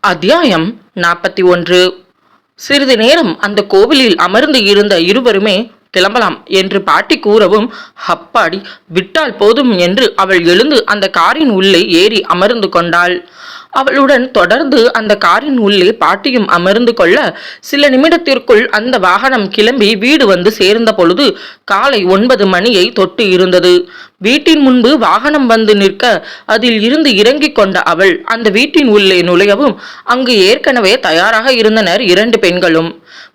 அத்தியாயம் 41. சிறிது நேரம் அந்த கோவிலில் அமர்ந்து இருந்த இருவருமே கிளம்பலாம் என்று பாட்டி கூறவும், அப்பாடி விட்டால் போதும் என்று அவள் எழுந்து அந்த காரின் உள்ளே ஏறி அமர்ந்து கொண்டாள். அவளுடன் தொடர்ந்து அந்த காரின் உள்ளே பாட்டியும் அமர்ந்து கொள்ள சில நிமிடத்திற்குள் அந்த வாகனம் கிளம்பி வீடு வந்து சேர்ந்த பொழுது காலை 9 மணியை தொட்டு இருந்தது. வீட்டின் முன்பு வாகனம் வந்து நிற்க அதில் இருந்து இறங்கிக் கொண்ட அவள் அந்த வீட்டின் உள்ளே நுழையவும் அங்கு ஏற்கனவே தயாராக இருந்தனர் 2 பெண்களும்.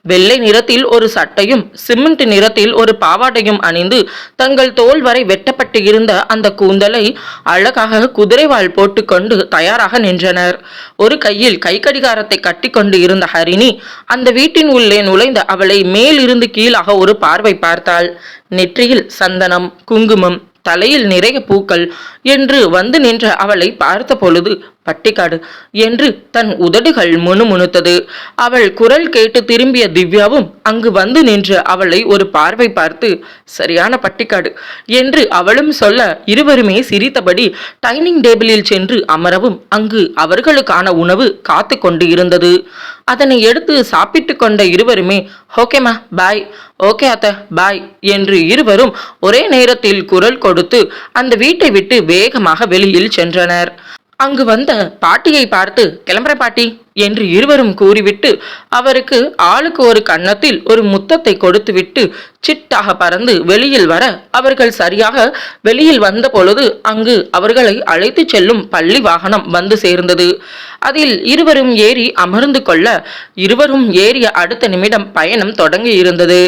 வெள்ளை நிறத்தில் ஒரு சட்டையும் சிமெண்ட் நிறத்தில் ஒரு பாவாடையும் அணிந்து தங்கள் தோல் வரை வெட்டப்பட்டு இருந்த அந்த கூந்தலை அழகாக குதிரைவால் போட்டுக்கொண்டு தயாராக நின்றனர். ஒரு கையில் கை கடிகாரத்தை கட்டி கொண்டு இருந்த ஹரிணி அந்த வீட்டின் உள்ளே நுழைந்த அவளை மேலிருந்து கீழாக ஒரு பார்வை பார்த்தாள். நெற்றியில் சந்தனம், குங்குமம், தலையில் நிறைய பூக்கள் என்று வந்து நின்ற அவளை பார்த்த பொழுது பட்டிக்காடு என்று தன் உதடுகள் முணுமுணுத்தது. அவள் குரல் கேட்டு திரும்பிய திவ்யாவும் அங்கு வந்து நின்று அவளை ஒரு பார்வை பார்த்து சரியான பட்டிக்காடு என்று அவளும் சொல்ல இருவருமே சிரித்தபடி டைனிங் டேபிளில் சென்று அமரவும் அங்கு அவர்களுக்கான உணவு காத்து கொண்டு இருந்தது. அதனை எடுத்து சாப்பிட்டு கொண்ட இருவருமே ஓகேமா பாய், ஓகே அத்த பாய் என்று இருவரும் ஒரே நேரத்தில் குரல் கொடுத்து அந்த வீட்டை விட்டு வேகமாக வெளியில் சென்றனர். அங்கு வந்த பாட்டியை பார்த்து கிளம்புற பாட்டி என்று இருவரும் கூறிவிட்டு அவருக்கு ஆளுக்கு ஒரு கன்னத்தில் ஒரு முத்தத்தை கொடுத்துவிட்டு சிட்டாக பறந்து வெளியில் வர அவர்கள் சரியாக வெளியில் வந்த பொழுது அங்கு அவர்களை அழைத்து செல்லும் பள்ளி வாகனம் வந்து சேர்ந்தது. அதில் இருவரும் ஏறி அமர்ந்து கொள்ள இருவரும் ஏறிய அடுத்த நிமிடம் பயணம் தொடங்கி இருந்தது.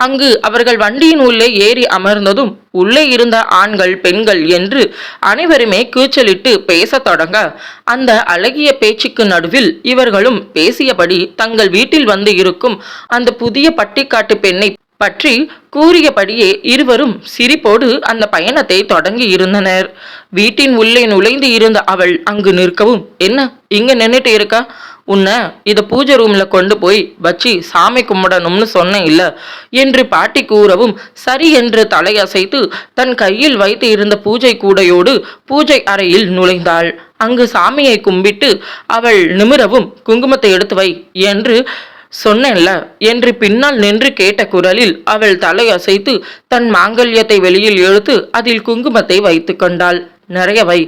அங்கு அவர்கள் வண்டியின் உள்ளே ஏறி அமர்ந்ததும் உள்ளே இருந்த ஆண்கள் பெண்கள் என்று அனைவருமே கூச்சலிட்டு பேச தொடங்க அந்த அழகிய பேச்சுக்கு நடுவில் இவர்களும் பேசியபடி தங்கள் வீட்டில் வந்து இருக்கும் அந்த புதிய பட்டிக்காட்டு பெண்ணை பற்றி கூறியபடியே இருவரும் சிரிப்போடு அந்த பயணத்தை தொடங்கி இருந்தனர். வீட்டின் உள்ளே நுழைந்து இருந்த அவள் அங்கு நிற்கவும், என்ன இங்க நின்னுட்டு இருக்கா, உன்னை இத பூஜை ரூம்ல கொண்டு போய் வச்சு சாமி கும்பிடணும்னு சொன்னேன் இல்ல என்று பாட்டி கூறவும் சரி என்று தலையசைத்து தன் கையில் வைத்து இருந்த பூஜை கூடையோடு பூஜை அறையில் நுழைந்தாள். அங்கு சாமியை கும்பிட்டு அவள் நிமிரவும் குங்குமத்தை எடுத்து வை என்று சொன்னேன்ல என்று பின்னால் நின்று கேட்ட குரலில் அவள் தலையசைத்து தன் மாங்கல்யத்தை வெளியில் இழுத்து அதில் குங்குமத்தை வைத்து கொண்டாள். நிறைய வை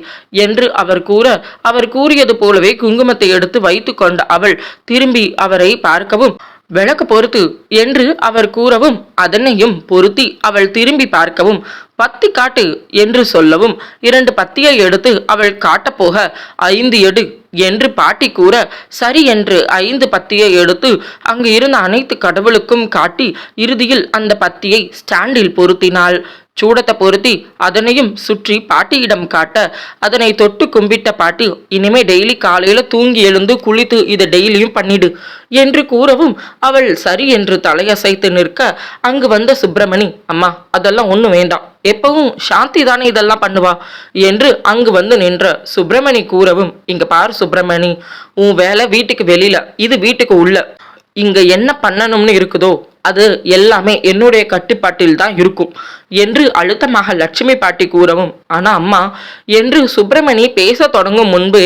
என்று அவர் கூற அவர் கூறியது போலவே குங்குமத்தை எடுத்து வைத்து கொண்ட அவள் திரும்பி அவரை பார்க்கவும் விளக்கு பொருத்து என்று அவர் கூறவும் அதனையும் பொருத்தி அவள் திரும்பி பார்க்கவும் பத்தி காட்டு என்று சொல்லவும் 2 பத்தியை எடுத்து அவள் காட்டப்போக 5 எடு என்று பாட்டி கூற சரி என்று 5 பத்தியை எடுத்து அங்கு இருந்த அனைத்து கடவுளுக்கும் காட்டி இறுதியில் அந்த பத்தியை ஸ்டாண்டில் பொருத்தினாள். சூடத்தை பொருத்தி அதனையும் சுற்றி பாட்டியிடம் காட்ட அதனை தொட்டு கும்பிட்ட பாட்டி இனிமே டெய்லி காலையில தூங்கி எழுந்து குளித்து இதை டெய்லியும் பண்ணிடு என்று கூறவும் அவள் சரி என்று தலையசைத்து நிற்க அங்கு வந்த சுப்பிரமணி அம்மா அதெல்லாம் ஒன்றும் வேண்டாம், எப்பவும் சாந்தி தானே இதெல்லாம் பண்ணுவா என்று அங்கு வந்து நின்ற சுப்பிரமணி கூறவும் இங்க பாரு சுப்பிரமணி, உன் வேலை வீட்டுக்கு வெளியில, இது வீட்டுக்கு உள்ள, இங்க என்ன பண்ணணும்னு இருக்குதோ அது எல்லாமே என்னுடைய கட்டுப்பாட்டில் தான் இருக்கும் என்று அழுத்தமாக லட்சுமி பாட்டி கூறவும் ஆனா அம்மா என்று சுப்பிரமணி பேச தொடங்கும் முன்பு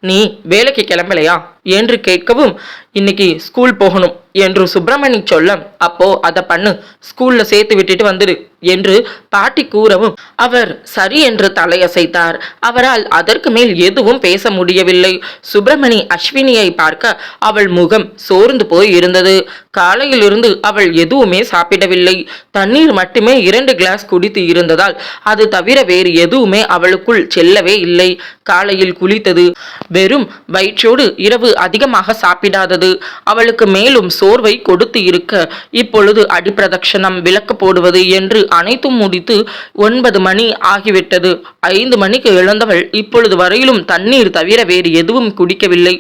நீ வேலைக்கு கிளம்பலையா என்று கேட்கவும் இன்னைக்கு ஸ்கூல் போகணும் என்று சுப்பிரமணி சொல்ல அப்போ அதை பண்ணு, ஸ்கூல்ல சேர்த்து விட்டுட்டு வந்துடு என்று பாட்டி கூறவும் அவர் சரி என்று தலையசைத்தார். அவரால் அதற்கு மேல் எதுவும் பேச முடியவில்லை. சுப்பிரமணி அஸ்வினியை பார்க்க அவள் முகம் சோர்ந்து போய் இருந்தது. காலையிலிருந்து அவள் எதுவுமே சாப்பிடவில்லை. தண்ணீர் மட்டுமே 2 கிளாஸ் குடித்து இருந்ததால் அது தவிர வேறு எதுவுமே அவளுக்குள் செல்லவே இல்லை. காலையில் குளித்தது, வெறும் வயிற்றோடு இரவு அதிகமாக சாப்பிடாதது அவளுக்கு மேலும் சோர்வை கொடுத்து இருக்க இப்பொழுது அடிப்பிரதட்சணம், விளக்கு போடுவது என்று அனைத்தும் முடித்து 9 மணி ஆகிவிட்டது. 5 மணிக்கு எழுந்தவள் இப்பொழுது வரையிலும் தண்ணீர் தவிர வேறு எதுவும் குடிக்கவில்லை.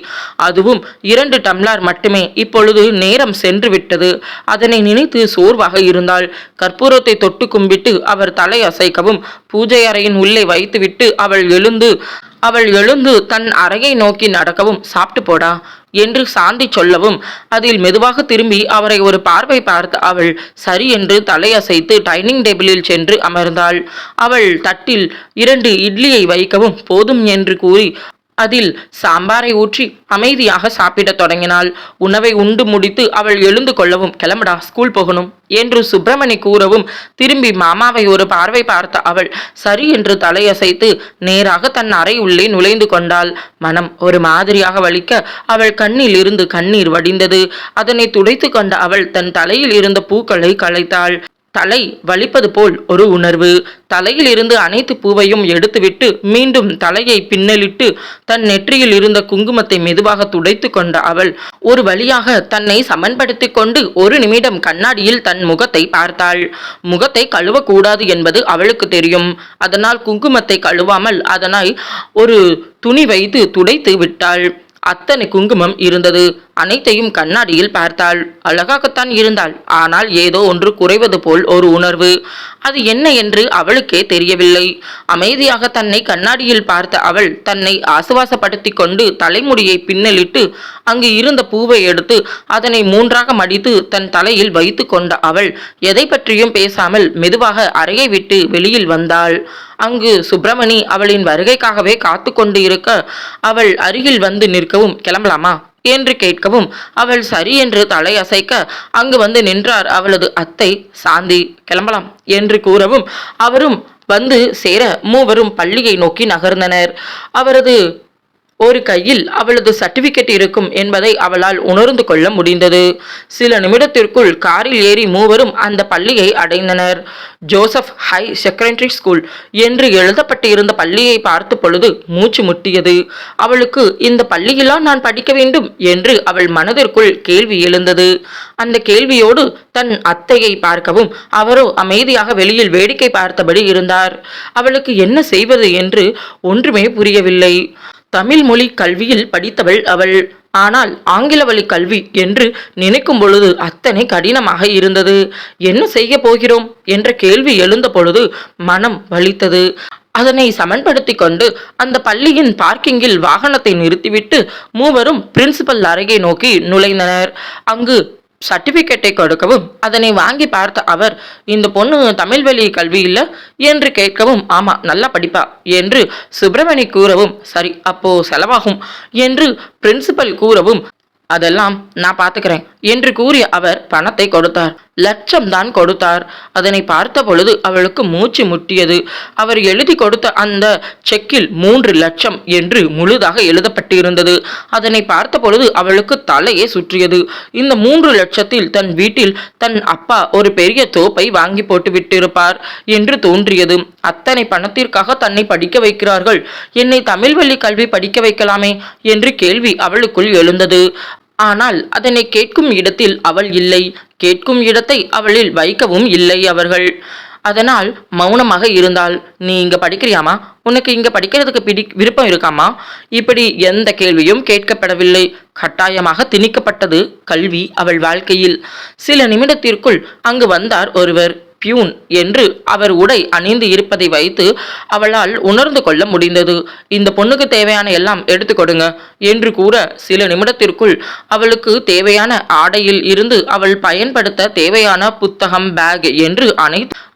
அதுவும் 2 டம்ளர் மட்டுமே. இப்பொழுது நேரம் சென்று விட்டது. அதனை நினைத்து சோர்வாக இருந்தாள். கற்பூரத்தை தொட்டு கும்பிட்டு அவர் தலை அசைக்கவும் பூஜை அறையின் உள்ளே வைத்துவிட்டு அவள் எழுந்து தன் அறையை நோக்கி நடக்கவும் சாப்பிட்டு போடா என்று சாந்தி சொல்லவும் அதில் மெதுவாக திரும்பி அவரை ஒரு பார்வை பார்த்து அவள் சரி என்று தலையசைத்து டைனிங் டேபிளில் சென்று அமர்ந்தாள். அவள் தட்டில் 2 இட்லியை வைக்கவும் போதும் என்று கூறி அதில் சாம்பாரை ஊற்றி அமைதியாக சாப்பிடத் தொடங்கினாள். உணவை உண்டு முடித்து அவள் எழுந்து கொள்ளவும், கிளம்படா ஸ்கூல் போகணும் என்று சுப்பிரமணி கூறவும், திரும்பி மாமாவை ஒரு பார்வை பார்த்த அவள் சரி என்று தலையசைத்து நேராக தன் அறை உள்ளே நுழைந்து கொண்டாள். மனம் ஒரு மாதிரியாக வலிக்க அவள் கண்ணில் இருந்து கண்ணீர் வடிந்தது. அதனை துடைத்து கொண்ட அவள் தன் தலையில் இருந்த பூக்களை களைத்தாள். தலை வலிப்பது போல் ஒரு உணர்வு. தலையில் இருந்து அனைத்து பூவையும் எடுத்துவிட்டு மீண்டும் தலையை பின்னலிட்டு தன் நெற்றியில் இருந்த குங்குமத்தை மெதுவாக துடைத்து கொண்ட அவள் ஒரு வழியாக தன்னை சமன்படுத்தி கொண்டு ஒரு நிமிடம் கண்ணாடியில் தன் முகத்தை பார்த்தாள். முகத்தை கழுவக்கூடாது என்பது அவளுக்கு தெரியும். அதனால் குங்குமத்தை கழுவாமல் அதனால் ஒரு துணி வைத்து துடைத்து விட்டாள். அத்தனை குங்குமம் இருந்தது. அனைத்தையும் கண்ணாடியில் பார்த்தாள். அழகாகத்தான் இருந்தாள். ஆனால் ஏதோ ஒன்று குறைவது போல் ஒரு உணர்வு. அது என்ன என்று அவளுக்கே தெரியவில்லை. அமைதியாக தன்னை கண்ணாடியில் பார்த்த அவள் தன்னை ஆசுவாசப்படுத்தி கொண்டு தலைமுடியை பின்னலிட்டு அங்கு இருந்த பூவை எடுத்து அதனை மூன்றாக மடித்து தன் தலையில் வைத்து கொண்ட அவள் எதை பற்றியும் பேசாமல் மெதுவாக அறையை விட்டு வெளியில் வந்தாள். அங்கு சுப்பிரமணி அவளின் வருகைக்காகவே காத்து கொண்டு இருக்க அவள் அருகில் வந்து நிற்கவும், கிளம்பலாமா என்று கேட்கவும் அவள் சரி என்று தலையசைக்க அங்கு வந்து நின்றார் அவளது அத்தை சாந்தி. கிளம்பலாம் என்று கூறவும் அவரும் வந்து சேர மூவரும் பள்ளியை நோக்கி நகர்ந்தனர். அவரது ஒரு கையில் அவளது சர்டிபிகேட் இருக்கும் என்பதை அவளால் உணர்ந்து கொள்ள முடிந்தது. சில நிமிடத்திற்குள் காரில் ஏறி மூவரும் அந்த பள்ளியை அடைந்தனர். ஜோசப் ஹை செகண்டரி ஸ்கூல் என்று எழுதப்பட்டிருந்த பள்ளியை பார்த்த பொழுது மூச்சு முட்டியது. அவளுக்கு இந்த பள்ளியிலா நான் படிக்க வேண்டும் என்று அவள் மனதிற்குள் கேள்வி எழுந்தது. அந்த கேள்வியோடு தன் அத்தையை பார்க்கவும் அவரோ அமைதியாக வெளியில் வேடிக்கை பார்த்தபடி இருந்தார். அவளுக்கு என்ன செய்வது என்று ஒன்றுமே புரியவில்லை. தமிழ் மொழி கல்வியில் படித்தவள் அவள். ஆனால் ஆங்கில வழி கல்வி என்று நினைக்கும் பொழுது அத்தனை கடினமாக இருந்தது. என்ன செய்ய போகிறோம் என்ற கேள்வி எழுந்த பொழுது மனம் வலித்தது. அதனை சமன்படுத்தி கொண்டு அந்த பள்ளியின் பார்க்கிங்கில் வாகனத்தை நிறுத்திவிட்டு மூவரும் பிரின்சிபல் அறையை நோக்கி நுழைந்தனர். அங்கு சர்டிபிகேட்டை கொடுக்கவும் அதனை வாங்கி பார்த்த அவர், இந்த பொண்ணு தமிழ் வழி கல்வி இல்லை என்று கேட்கவும், ஆமா நல்லா படிப்பா என்று சுப்பிரமணி கூறவும், சரி அப்போ செலவாகும் என்று பிரின்சிபல் கூறவும், அதெல்லாம் நான் பார்த்துக்கிறேன் என்று கூறிய அவர் பணத்தை கொடுத்தார். லட்சம் தான் கொடுத்தார். அதனை பார்த்த பொழுது அவளுக்கு மூச்சு முட்டியது. அவர் எழுதி கொடுத்த அந்த செக்கில் 3 லட்சம் என்று முழுதாக எழுதப்பட்டிருந்தது. அதனை பார்த்த பொழுது அவளுக்கு தலையே சுற்றியது. இந்த 3 லட்சத்தில் தன் வீட்டில் தன் அப்பா ஒரு பெரிய தோப்பை வாங்கி போட்டு விட்டிருப்பார் என்று தோன்றியது. அத்தனை பணத்திற்காக தன்னை படிக்க வைக்கிறார்கள், என்னை தமிழ் வழி கல்வி படிக்க வைக்கலாமே என்று கேள்வி அவளுக்குள் எழுந்தது. ஆனால் அதனை கேட்கும் இடத்தில் அவள் இல்லை. கேட்கும் இடத்தை அவளில் வைக்கவும் இல்லை அவர்கள். அதனால் மௌனமாக இருந்தாள். நீ இங்க படிக்கிறியாமா? உனக்கு இங்க படிக்கிறதுக்கு விருப்பம் இருக்காமா? இப்படி எந்த கேள்வியும் கேட்கப்படவில்லை. கட்டாயமாக திணிக்கப்பட்டது கல்வி அவள் வாழ்க்கையில். சில நிமிடத்திற்குள் அங்கு வந்தார் ஒருவர். பியூன் என்று அவர் உடை அணிந்து இருப்பதை வைத்து அவளால் உணர்ந்து கொள்ள முடிந்தது. இந்த பொண்ணுக்கு தேவையான எல்லாம் எடுத்து கொடுங்க என்று கூற சில நிமிடத்திற்குள் அவளுக்கு தேவையான ஆடையில் இருந்து அவள் பயன்படுத்த தேவையான புத்தகம், பேக் என்று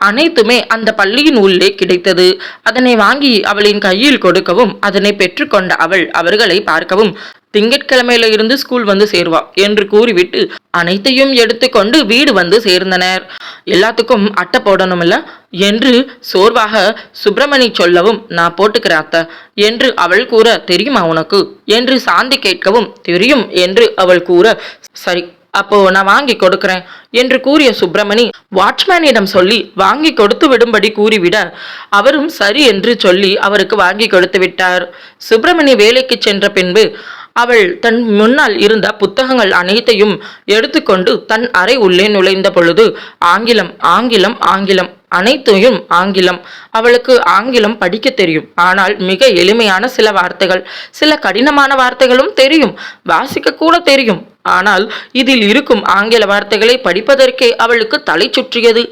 அனைத்துமே அந்த பள்ளியின் உள்ளே கிடைத்தது. அதனை வாங்கி அவளின் கையில் கொடுக்கவும் அதனை பெற்றுக்கொண்ட அவள் அவர்களை பார்க்கவும், திங்கட்கிழமையில இருந்து ஸ்கூல் வந்து சேருவா என்று கூறிவிட்டு அனைத்தையும் எடுத்துக்கொண்டு வீடு வந்து சேர்ந்தனர். எல்லாத்துக்கும் அட்டை போடணும்ல என்று சோர்வாக சுப்பிரமணி சொல்லவும், நான் போட்டுக்கிறேன் அத்தை என்று அவள் கூற, தெரியுமா உனக்கு என்று சாந்தி கேட்கவும், தெரியும் என்று அவள் கூற, சரி அப்போ நான் வாங்கி கொடுக்கிறேன் என்று கூறிய சுப்பிரமணி வாட்ச்மேனிடம் சொல்லி வாங்கி கொடுத்து விடும்படி கூறிவிட அவரும் சரி என்று சொல்லி அவருக்கு வாங்கி கொடுத்து விட்டார். சுப்பிரமணி வேலைக்கு சென்ற பின்பு அவள் தன் முன்னால் இருந்த புத்தகங்கள் அனைத்தையும் எடுத்துக்கொண்டு தன் அறை உள்ளே நுழைந்த பொழுது ஆங்கிலம் ஆங்கிலம் ஆங்கிலம் அனைத்தையும் ஆங்கிலம். அவளுக்கு ஆங்கிலம் படிக்க தெரியும். ஆனால் மிக எளிமையான சில வார்த்தைகள், சில கடினமான வார்த்தைகளும் தெரியும், வாசிக்க கூட தெரியும். ஆனால் இதில் இருக்கும் ஆங்கில வார்த்தைகளை படிப்பதற்கே அவளுக்கு தலை சுற்றியது.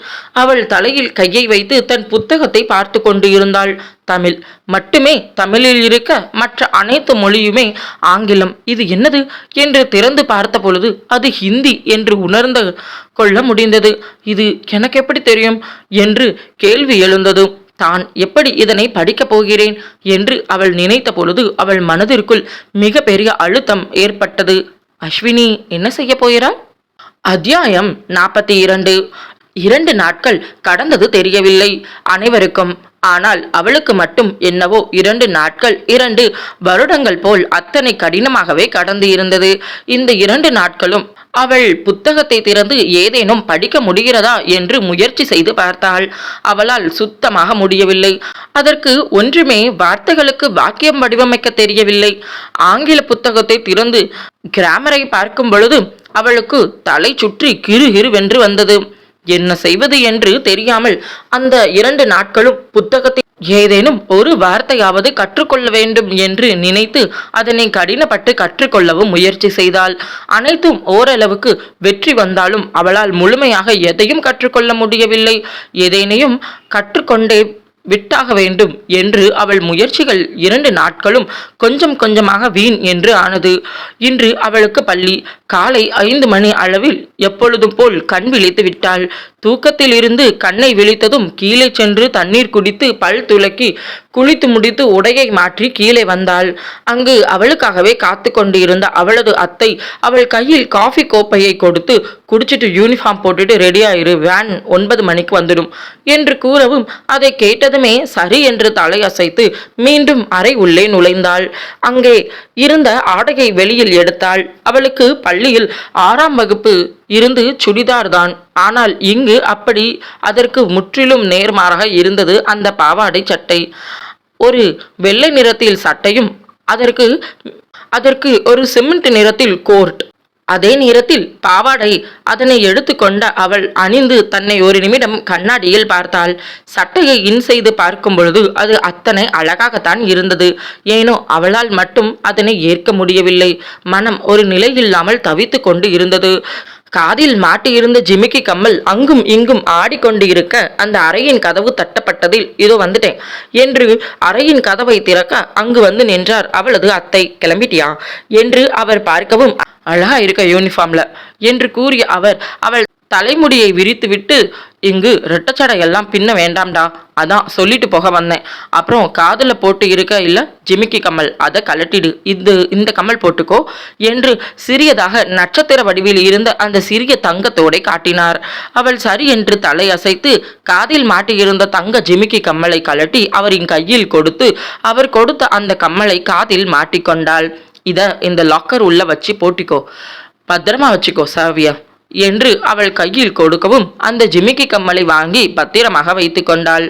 அவள் தலையில் கையை வைத்து தன் புத்தகத்தை பார்த்து கொண்டு இருந்தாள். தமிழ் மட்டுமே தமிழில் இருக்க மற்ற அனைத்து மொழியுமே ஆங்கிலம். இது என்னது என்று திறந்து பார்த்த பொழுது அது ஹிந்தி என்று உணர்ந்து கொள்ள முடிந்தது. இது எனக்கு எப்படி தெரியும் என்று கேள்வி எழுந்தது. தான் எப்படி இதனை படிக்கப் போகிறேன் என்று அவள் நினைத்த பொழுது அவள் மனதிற்குள் மிக பெரிய அழுத்தம் ஏற்பட்டது. அஸ்வினி என்ன செய்ய போகிறாள்? அத்தியாயம் 42. 2 நாட்கள் கடந்தது தெரியவில்லை அனைவருக்கும். ஆனால் அவளுக்கு மட்டும் என்னவோ 2 நாட்கள் 2 வருடங்கள் போல் அத்தனை கடினமாகவே கடந்து இருந்தது. இந்த 2 நாட்களும் அவள் புத்தகத்தை திறந்து ஏதேனும் படிக்க முடிகிறதா என்று முயற்சி செய்து பார்த்தாள். அவளால் சுத்தமாக முடியவில்லை. அதற்கு ஒன்றுமே வார்த்தைகளுக்கு வாக்கியம் வடிவமைக்க தெரியவில்லை. ஆங்கில புத்தகத்தை திறந்து கிராமரை பார்க்கும் பொழுது அவளுக்கு தலை சுற்றி கிறுகிறுவென்று வந்தது. என்ன செய்வது என்று தெரியாமல் அந்த 2 நாட்களும் புத்தகத்தை ஏதேனும் ஒரு வார்த்தையாவது கற்றுக்கொள்ள வேண்டும் என்று நினைத்து அதனை கடினப்பட்டு கற்றுக்கொள்ளவும் முயற்சி செய்தாள். அனைத்தும் ஓரளவுக்கு வெற்றி வந்தாலும் அவளால் முழுமையாக எதையும் கற்றுக்கொள்ள முடியவில்லை. எதனையும் கற்றுக்கொண்டே விட்டாக வேண்டும் என்று அவள் முயற்சிகள் 2 நாட்களும் கொஞ்சம் கொஞ்சமாக வீண் என்று ஆனது. இன்று அவளுக்கு பள்ளி. காலை 5 மணி அளவில் எப்பொழுதும் போல் கண் விழித்து விட்டாள். தூக்கத்தில் இருந்து கண்ணை விழித்ததும் கீழே சென்று தண்ணீர் குடித்து பல் துலக்கி குளித்து முடித்து உடையை மாற்றி கீழே வந்தாள். அங்கு அவளுக்காகவே காத்து கொண்டு இருந்த அவளது அத்தை அவள் கையில் காஃபி கோப்பையை கொடுத்து, குடிச்சிட்டு யூனிஃபார்ம் போட்டுட்டு ரெடியாயிரு, வேன் 9 மணிக்கு வந்துடும் என்று கூறவும் அதை கேட்டதுமே சரி என்று தலையசைத்து மீண்டும் அறை உள்ளே நுழைந்தாள். அங்கே இருந்த ஆடையை வெளியில் எடுத்தாள். அவளுக்கு பள்ளியில் 6ஆம் வகுப்பு இருந்து சுடிதார் தான். ஆனால் இங்கு அப்படி அதற்கு முற்றிலும் நேர்மாறாக இருந்தது அந்த பாவாடை சட்டை. ஒரு வெள்ளை நிறத்தில் சட்டையும் அதற்கு ஒரு சிமெண்ட் நிறத்தில் கோட். அதே நேரத்தில் பாவாடை. அதனை எடுத்துக்கொண்ட அவள் அணிந்து தன்னை ஒரு நிமிடம் கண்ணாடியில் பார்த்தாள். சட்டையை இன் செய்து பார்க்கும் பொழுது அது அத்தனை அழகாகத்தான் இருந்தது. ஏனோ அவளால் மட்டும் அதனை ஏற்க முடியவில்லை. மனம் ஒரு நிலையில்லாமல் தவித்து கொண்டு இருந்தது. காதில் மாட்டியிருந்த ஜிமிக்கி கம்மல் அங்கும் இங்கும் ஆடிக்கொண்டு இருக்க அந்த அறையின் கதவு தட்டப்பட்டதில் இதோ வந்துட்டேன் என்று அறையின் கதவை திறக்க அங்கு வந்து நின்றார் அவளது அத்தை. கிளம்பிட்டியா என்று அவர் பார்க்கவும், அழகா இருக்க யூனிஃபார்ம்ல என்று கூறிய அவர் அவள் தலைமுடியை விரித்துவிட்டு, இங்கு ரெட்டச்சடை எல்லாம் பின்ன வேண்டாம்டா, அதான் சொல்லிட்டு போக வந்தேன். அப்புறம் காதுல போட்டு இருக்க இல்ல ஜிமிக்கி கம்மல், அதை கலட்டிடு, இந்த கம்மல் போட்டுக்கோ என்று சிறியதாக நட்சத்திர வடிவில் இருந்த அந்த சிறிய தங்கத்தோடை காட்டினார். அவள் சரி என்று தலையசைத்து காதில் மாட்டியிருந்த தங்க ஜிமிக்கி கம்மலை கலட்டி அவரின் கையில் கொடுத்து அவர் கொடுத்த அந்த கம்மலை காதில் மாட்டிக்கொண்டாள். இந்த லாக்கர் உள்ள வச்சு போட்டிக்கோ, பத்திரமா வச்சுக்கோ சாவியா என்று அவள் கையில் கொடுக்கவும் அந்த ஜிமிக்கி கம்மலை வாங்கி பத்திரமாக வைத்து கொண்டாள்.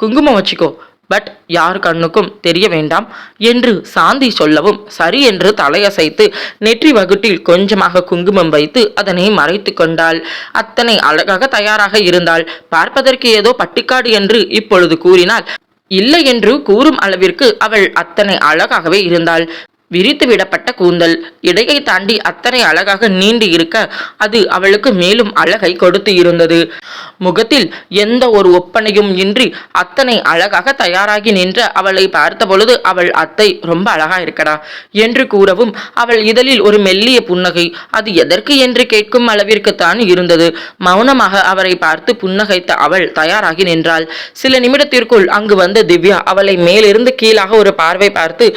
குங்குமம் வச்சுக்கோ, பட் யார் கண்ணுக்கும் தெரிய வேண்டாம் என்று சாந்தி சொல்லவும் சரி என்று தலையசைத்து நெற்றி வகுட்டில் கொஞ்சமாக குங்குமம் வைத்து அதனை மறைத்து கொண்டாள். அத்தனை அழகாக தயாராக இருந்தாள். பார்ப்பதற்கு ஏதோ பட்டிக்காடு என்று இப்பொழுது கூறினாள். இல்லை என்று கூறும் அளவிற்கு அவள் அத்தனை அழகாகவே இருந்தாள். விரித்து விடப்பட்ட கூந்தல் இடையை தாண்டி அத்தனை அழகாக நீண்டு இருக்க அது அவளுக்கு மேலும் அழகை கொடுத்து இருந்தது. முகத்தில் எந்த ஒரு ஒப்பனையும் இன்றி அத்தனை அழகாக தயாராகி நின்ற அவளை பார்த்த பொழுது அவள் அத்தை ரொம்ப அழகா இருக்கடா என்று கூறவும் அவள் இதழில் ஒரு மெல்லிய புன்னகை. அது எதற்கு என்று கேட்கும் அளவிற்குத்தான் இருந்தது. மௌனமாக அவரை பார்த்து புன்னகைத்த அவள் தயாராகி நின்றாள். சில நிமிடத்திற்குள் அங்கு வந்த திவ்யா அவளை மேலிருந்து கீழாக ஒரு பார்வை பார்த்து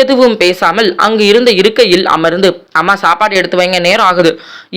எதுவும் பேசாமல் அங்கு இருந்த இருக்கையில் அமர்ந்து, அம்மா சாப்பாடு எடுத்து வைங்க, நேரம் ஆகுது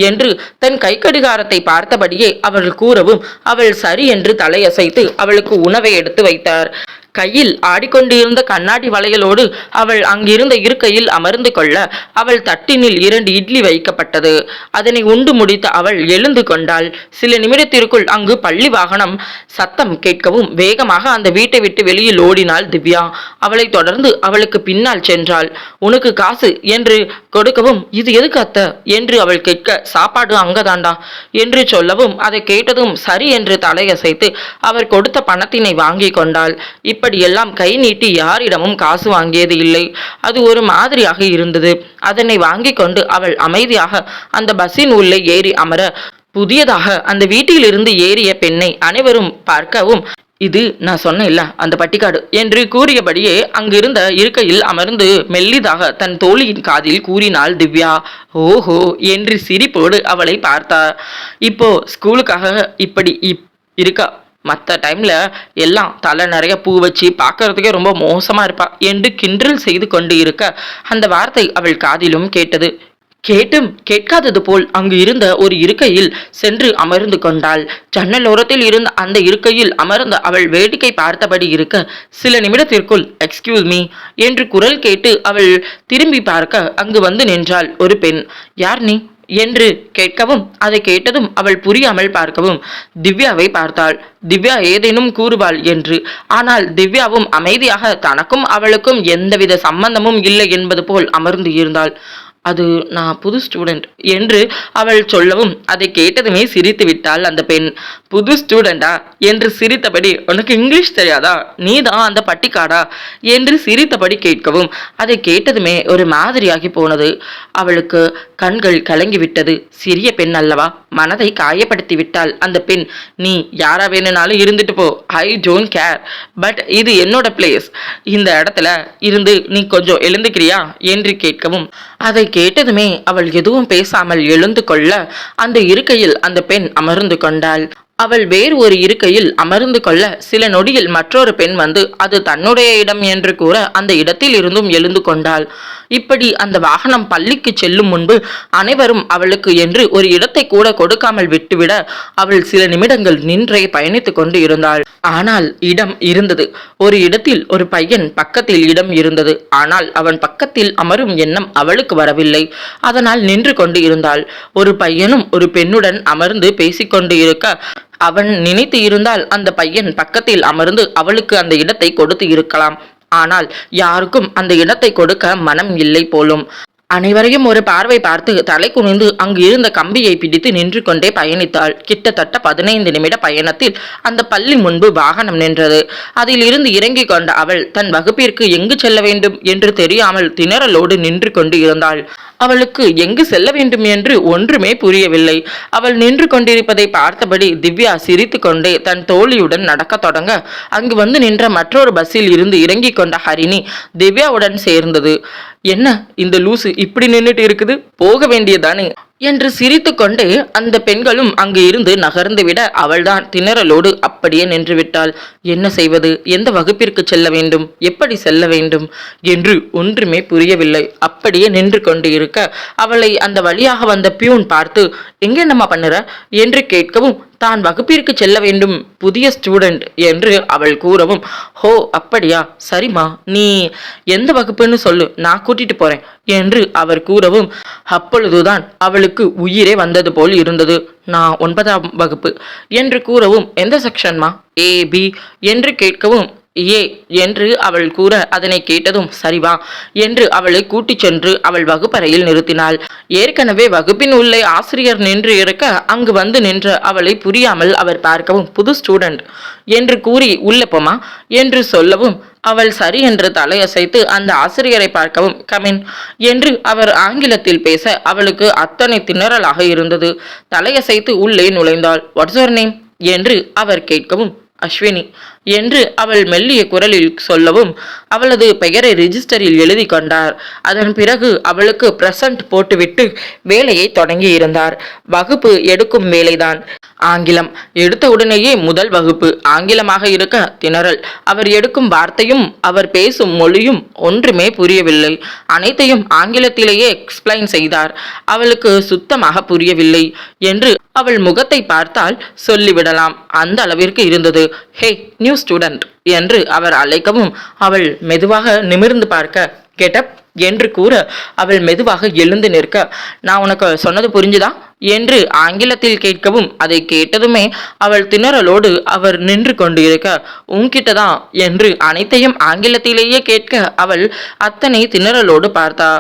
என்று தன் கைக்கடிகாரத்தை பார்த்தபடியே அவள் கூறவும் அவள் சரி என்று தலையசைத்து அவளுக்கு உணவை எடுத்து வைத்தார். கையில் ஆடிக்கொண்டிருந்த கண்ணாடி வளையலோடு அவள் அங்கிருந்த இருக்கையில் அமர்ந்து கொள்ள அவள் தட்டினில் 2 இட்லி வைக்கப்பட்டது. அதனை உண்டு முடித்த அவள் எழுந்து கொண்டாள். சில நிமிடத்திற்குள் அங்கு பள்ளி வாகனம் சத்தம் கேட்கவும் வேகமாக அந்த வீட்டை விட்டு வெளியில் ஓடினாள் திவ்யா. அவளை தொடர்ந்து அவளுக்கு பின்னால் சென்றாள். உனக்கு காசு என்று கொடுக்கவும், இது எதுக்கு அத்தை என்று அவள் கேட்க, சாப்பாடு அங்கதாண்டா என்று சொல்லவும் அதை கேட்டதும் சரி என்று தலையசைத்து அவர் கொடுத்த பணத்தினை வாங்கி கொண்டாள். இப்படியெல்லாம் கை நீட்டி யாரிடமும் காசு வாங்கியது இல்லை. அது ஒரு மாதிரியாக இருந்தது. அதனை வாங்கி கொண்டு அவள் அமைதியாக அந்த பஸ்ஸின் உள்ளே ஏறி அமர புதியதாக அந்த வீட்டிலிருந்து ஏறிய பெண்ணை அனைவரும் பார்க்கவும், இது நான் சொன்ன இல்ல அந்த பட்டிக்காடு என்று கூறியபடியே அங்கிருந்த இருக்கையில் அமர்ந்து மெல்லிதாக தன் தோழியின் காதில் கூறினாள் திவ்யா. ஓஹோ என்று சிரிப்போடு அவளை பார்த்தார். இப்போ ஸ்கூலுக்காக இப்படி இருக்கா மற்ற டைம்ல எல்லாம் தலை நிறைய பூ வச்சு பார்க்கறதுக்கே ரொம்ப மோசமா இருப்பா என்று கிண்டல் செய்து கொண்டு இருக்க அந்த வார்த்தை அவள் காதிலும் கேட்டது. கேட்டும் கேட்காதது போல் அங்கு இருந்த ஒரு இருக்கையில் சென்று அமர்ந்து கொண்டாள். ஜன்னலோரத்தில் இருந்த அந்த இருக்கையில் அமர்ந்த அவள் வேடிக்கை பார்த்தபடி இருக்க சில நிமிடத்திற்குள் எக்ஸ்கியூஸ் மீ என்று குரல் கேட்டு அவள் திரும்பி பார்க்க அங்கு வந்து நின்றாள் ஒரு பெண். யார் நீ என்று கேட்கவும் அதை கேட்டதும் அவள் புரியாமல் பார்க்கவும் திவ்யாவை பார்த்தாள். திவ்யா ஏதேனும் கூறுவாள் என்று. ஆனால் திவ்யாவும் அமைதியாக தனக்கும் அவளுக்கும் எந்தவித சம்பந்தமும் இல்லை என்பது போல் அமர்ந்து இருந்தாள். அது நான் புது ஸ்டூடெண்ட் என்று அவள் சொல்லவும் அதை கேட்டதுமே சிரித்து விட்டாள் அந்த பெண். புது ஸ்டூடெண்டா என்று சிரித்தபடி உனக்கு இங்கிலீஷ் தெரியாதா, நீ தான் அந்த பட்டிக்காடா என்று சிரித்தபடி கேட்கவும் அதை கேட்டதுமே ஒரு மாதிரியாகி போனது. அவளுக்கு கண்கள் கலங்கிவிட்டது. சிறிய பெண் அல்லவா, மனதை காயப்படுத்தி விட்டாள் அந்த பெண். நீ யாரா வேணும்னாலும் இருந்துட்டு போ, ஐ டோன்ட் கேர், பட் இது என்னோட பிளேஸ், இந்த இடத்துல இருந்து நீ கொஞ்சம் எழுந்துக்கிறியா என்று கேட்கவும் அதை கேட்டதுமே அவள் எதுவும் பேசாமல் எழுந்து கொள்ள அந்த இருக்கையில் அந்த பெண் அமர்ந்து கொண்டாள். அவள் வேறு ஒரு இருக்கையில் அமர்ந்து கொள்ள சில நொடியில் மற்றொரு பெண் வந்து அது தன்னுடைய இடம் என்று கூற அந்த இடத்தில் இருந்தும் எழுந்து கொண்டாள். இப்படி அந்த வாகனம் பள்ளிக்கு செல்லும் முன்பு அனைவரும் அவளுக்கு என்று ஒரு இடத்தை கூட கொடுக்காமல் விட்டுவிட அவள் சில நிமிடங்கள் நின்றே பயணித்துக் கொண்டு இருந்தாள். ஆனால் இடம் இருந்தது. ஒரு இடத்தில் ஒரு பையன் பக்கத்தில் இடம் இருந்தது. ஆனால் அவன் பக்கத்தில் அமரும் எண்ணம் அவளுக்கு வரவில்லை. அதனால் நின்று கொண்டு இருந்தாள். ஒரு பையனும் ஒரு பெண்ணுடன் அமர்ந்து பேசிக்கொண்டு இருக்க அவன் நினைத்து இருந்தால் அந்த பையன் பக்கத்தில் அமர்ந்து அவளுக்கு அந்த இடத்தை கொடுத்து இருக்கலாம். ஆனால் யாருக்கும் அந்த இடத்தை கொடுக்க மனம் இல்லை போலும். அனைவரையும் ஒரு பார்வை பார்த்து தலை குனிந்து அங்கு இருந்த கம்பியை பிடித்து நின்று கொண்டே பயணித்தாள். கிட்டத்தட்ட 15 நிமிட பயணத்தில் அந்த பள்ளி முன்பு வாகனம் நின்றது. அதில் இருந்து இறங்கி கொண்ட அவள் தன் வகுப்பிற்கு எங்கு செல்ல வேண்டும் என்று தெரியாமல் திணறலோடு நின்று கொண்டு இருந்தாள். அவளுக்கு எங்கு செல்ல வேண்டும் என்று ஒன்றுமே புரியவில்லை. அவள் நின்று கொண்டிருப்பதை பார்த்தபடி திவ்யா சிரித்து கொண்டே தன் தோழியுடன் நடக்க தொடங்க அங்கு வந்து நின்ற மற்றொரு பஸ்ஸில் இருந்து இறங்கி கொண்ட ஹரிணி திவ்யாவுடன் சேர்ந்தது. என்ன இந்த லூசு இப்படி நின்றுட்டு இருக்குது, போக வேண்டியதானே என்று சிரித்து கொண்டே அந்த பெண்களும் அங்கு இருந்து நகர்ந்து விட அவள்தான் திணறலோடு அப்படியே நின்று விட்டாள். என்ன செய்வது, எந்த வகுப்பிற்கு செல்ல வேண்டும், எப்படி செல்ல வேண்டும் என்று ஒன்றுமே புரியவில்லை. அப்படியே நின்று கொண்டு இருக்க அவளை அந்த வழியாக வந்த பியூன் பார்த்து எங்க என்னம்மா பண்ணுற என்று கேட்கவும் தான் வகுப்பிற்கு செல்ல வேண்டும், புதிய ஸ்டூடெண்ட் என்று அவள் கூறவும் ஹோ அப்படியா, சரிம்மா நீ எந்த வகுப்புன்னு சொல்லு, நான் கூட்டிட்டு போறேன் என்று அவர் கூறவும் அப்பொழுதுதான் அவளுக்கு உயிரே வந்தது போல் இருந்தது. நான் 9ஆம் வகுப்பு என்று கூறவும் எந்த செக்ஷன்மா, ஏ பி என்று கேட்கவும் ஏ என்று அவள் கூற அதனை கேட்டதும் சரிவா என்று அவளை கூட்டிச் சென்று அவள் வகுப்பறையில் நிறுத்தினாள். ஏற்கனவே வகுப்பின் உள்ளே ஆசிரியர் நின்று இருக்க அங்கு வந்து நின்ற அவளை புரியாமல் அவர் பார்க்கவும் புது ஸ்டூடெண்ட் என்று கூறி உள்ள போமா என்று சொல்லவும் அவள் சரி என்று தலையசைத்து அந்த ஆசிரியரை பார்க்கவும் கமின் என்று அவர் ஆங்கிலத்தில் பேச அவளுக்கு அத்தனை திணறலாக இருந்தது. தலையசைத்து உள்ளே நுழைந்தாள். வாட்ஸ் யுவர் நேம் என்று அவர் கேட்கவும் அஸ்வினி என்று அவள் மெல்லிய குரலில் சொல்லவும் அவளது பெயரை ரிஜிஸ்டரில் எழுதி கொண்டார். அதன் பிறகு அவளுக்கு பிரசன்ட் போட்டுவிட்டு வேலையை தொடங்கி இருந்தார். வகுப்பு எடுக்கும் வேலைதான். ஆங்கிலம். எடுத்த உடனேயே முதல் வகுப்பு ஆங்கிலமாக இருக்க திணறல். அவர் எடுக்கும் வார்த்தையும் அவர் பேசும் மொழியும் ஒன்றுமே புரியவில்லை. அனைத்தையும் ஆங்கிலத்திலேயே எக்ஸ்பிளைன் செய்தார். அவளுக்கு சுத்தமாக புரியவில்லை என்று அவள் முகத்தை பார்த்தால் சொல்லிவிடலாம், அந்த அளவிற்கு இருந்தது. ஹே நியூ ஸ்டூடெண்ட் என்று அவர் அழைக்கவும் அவள் மெதுவாக நிமிர்ந்து பார்க்க கெட்டப் என்று கூற அவள் மெதுவாக எழுந்து நிற்க நான் உனக்கு சொன்னது புரிஞ்சுதா என்று ஆங்கிலத்தில் கேட்கவும் அதை கேட்டதுமே அவள் திணறலோடு அவர் நின்று கொண்டு இருக்க உன்கிட்டதான் என்று அனைத்தையும் ஆங்கிலத்திலேயே கேட்க அவள் அத்தனை திணறலோடு பார்த்தா.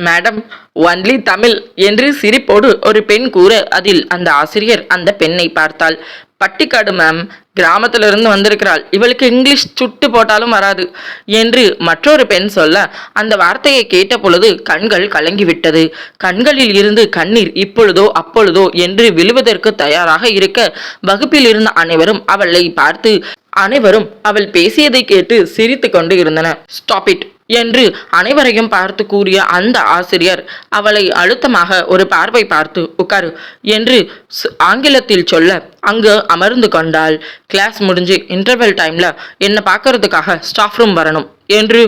மேடம் ஒன்லி தமிழ் என்று சிரிப்போடு ஒரு பெண் கூற அதில் அந்த ஆசிரியர் அந்த பெண்ணை பார்த்தாள். பட்டிக்காடு மேம், கிராமத்திலிருந்து வந்திருக்கிறாள், இவளுக்கு இங்கிலீஷ் சுட்டு போட்டாலும் வராது என்று மற்றொரு பெண் சொல்ல அந்த வார்த்தையை கேட்ட பொழுது கண்கள் கலங்கிவிட்டது. கண்களில் இருந்து கண்ணீர் இப்பொழுதோ அப்பொழுதோ என்று விழுவதற்கு தயாராக இருக்க வகுப்பில் இருந்த அனைவரும் அவளை பார்த்து அனைவரும் அவள் பேசியதை கேட்டு சிரித்து கொண்டு இருந்தனர். ஸ்டாப் இட் என்று அனைவரையும் பார்த்து கூறிய அந்த ஆசிரியர் அவளை அழுத்தமாக ஒரு பார்வை பார்த்து உட்காரு என்று ஆங்கிலத்தில் சொல்ல அங்கு அமர்ந்து கொண்டாள். கிளாஸ் முடிஞ்சு இன்டர்வெல் டைம்ல என்ன பார்க்கறதுக்காக ஸ்டாஃப் ரூம் வரணும் என்று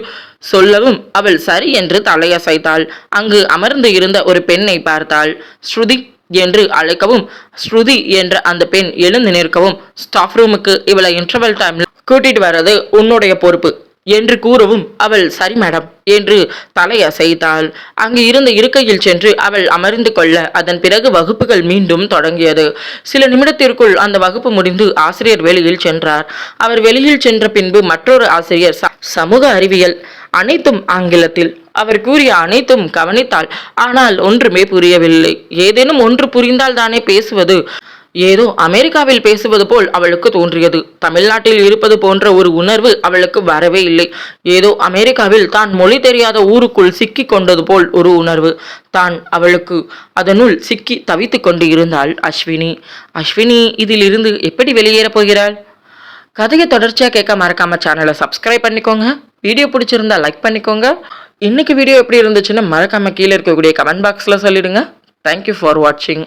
சொல்லவும் அவள் சரி என்று தலையசைத்தாள். அங்கு அமர்ந்து இருந்த ஒரு பெண்ணை பார்த்தாள். ஸ்ருதி என்று அழைக்கவும் ஸ்ருதி என்ற அந்த பெண் எழுந்து நிற்கவும், ஸ்டாஃப் ரூமுக்கு இவளை இன்டர்வெல் டைம்ல கூட்டிட்டு வர்றது உன்னுடைய பொறுப்பு என்று கூறவும் அவள் சரி மேடம் என்று தலையசைத்தாள். அங்கு இருந்த இருக்கையில் சென்று அவள் அமர்ந்து கொள்ள அதன் பிறகு வகுப்புகள் மீண்டும் தொடங்கியது. சில நிமிடத்திற்குள் அந்த வகுப்பு முடிந்து ஆசிரியர் வெளியில் சென்றார். அவர் வெளியில் சென்ற பின்பு மற்றொரு ஆசிரியர் சமூக அறிவியல், அனைத்தும் ஆங்கிலத்தில். அவர் கூறிய அனைத்தும் கவனித்தாள். ஆனால் ஒன்றுமே புரியவில்லை. ஏதேனும் ஒன்று புரிந்தால் தானே பேசுவது. ஏதோ அமெரிக்காவில் பேசுவது போல் அவளுக்கு தோன்றியது. தமிழ்நாட்டில் இருப்பது போன்ற ஒரு உணர்வு அவளுக்கு வரவே இல்லை. ஏதோ அமெரிக்காவில் தான் மொழி தெரியாத ஊருக்குள் சிக்கி கொண்டது போல் ஒரு உணர்வு. தான் அவளுக்கு அதனுள் சிக்கி தவித்து கொண்டு இருந்தாள் அஸ்வினி. அஸ்வினி இதில் இருந்து எப்படி வெளியேறப் போகிறாள்? கதையை தொடர்ச்சியாக கேட்க மறக்காம சேனலை சப்ஸ்கிரைப் பண்ணிக்கோங்க. வீடியோ பிடிச்சிருந்தா லைக் பண்ணிக்கோங்க. இன்னைக்கு வீடியோ எப்படி இருந்துச்சுன்னு மறக்காம கீழே இருக்கக்கூடிய கமெண்ட் பாக்ஸில் சொல்லிடுங்க. தேங்க்யூ ஃபார் வாட்சிங்.